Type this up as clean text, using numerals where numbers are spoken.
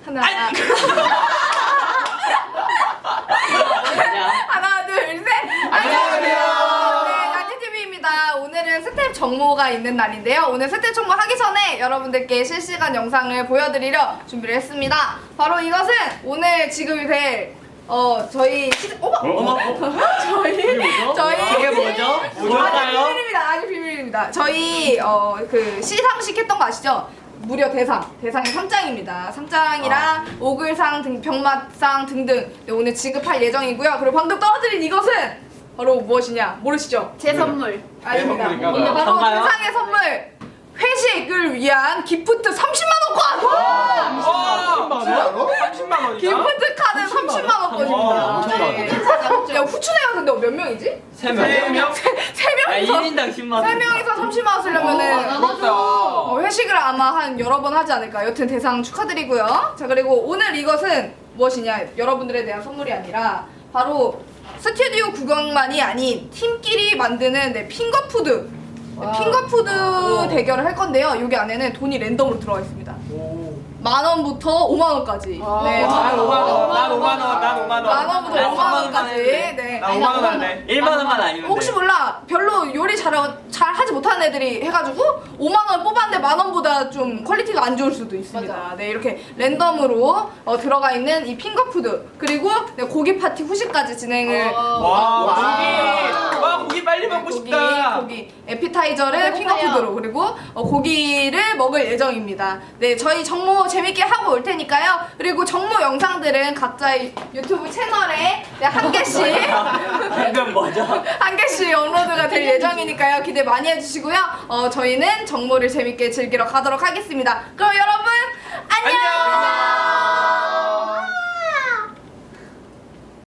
하나. 하나, 둘, 셋. 안녕하세요. 네, 야지TV입니다. 오늘은 스텝 정모가 있는 날인데요. 오늘 스텝 정모 하기 전에 여러분들께 실시간 영상을 보여드리려 준비를 했습니다. 바로 이것은 오늘 지금 될 저희 이게 뭐죠? 아직 비밀입니다. 아직 비밀입니다. 저희 그 시상식 했던 거 아시죠? 무려 대상이 3장입니다. 3장이랑 오글상, 병맛상 등등 오늘 지급할 예정이고요. 그리고 방금 떨어뜨린 이것은 바로 무엇이냐? 모르시죠? 제 선물. 아닙니다. 선물인가 오늘 바로 뭔가요? 대상의 선물 회식을 위한 기프트 30만원권! 30만 원이나? 기프트 카드 30만원권입니다. 야, 후추네가 근데 몇 명이지? 3명? 세 명이서 1인당 10만 원. 3명이서 30만원 쓰려면은 회식을 아마 한 여러 번 하지 않을까. 여튼 대상 축하드리고요. 자, 그리고 오늘 이것은 무엇이냐? 여러분들에 대한 선물이 아니라 바로 스튜디오 구경만이 아닌 팀끼리 만드는 핑거푸드 핑거푸드 대결을 할 건데요. 여기 안에는 돈이 랜덤으로 들어가 있습니다. 10,000원부터 50,000원까지. 네, 난 5만 원. 난 5만 원. 난 5만 원. 10,000원부터 난 50,000원까지. 네. 나 5만 원 할래. 1만 원만 아니면 혹시 돼. 몰라 별로 요리 잘 하지 못하는 애들이 해가지고 5만원 뽑았는데 10,000원보다 좀 퀄리티가 안 좋을 수도 있습니다. 맞아. 네, 이렇게 랜덤으로 들어가 있는 이 핑거푸드 그리고 네, 고기 파티 후식까지 진행을 와, 고기 빨리 먹고 싶다. 고기 에피타이저를 배고파요. 핑거푸드로 그리고 고기를 먹을 예정입니다. 네, 저희 정모 재밌게 하고 올 테니까요. 그리고 정모 영상들은 각자의 유튜브 채널에 네, 한 개씩 이건 뭐죠? 한 개씩 업로드가 될 예정이니까요. 기대 많이 해주시고요. 저희는 정모를 재밌게 즐기러 가도록 하겠습니다. 그럼 여러분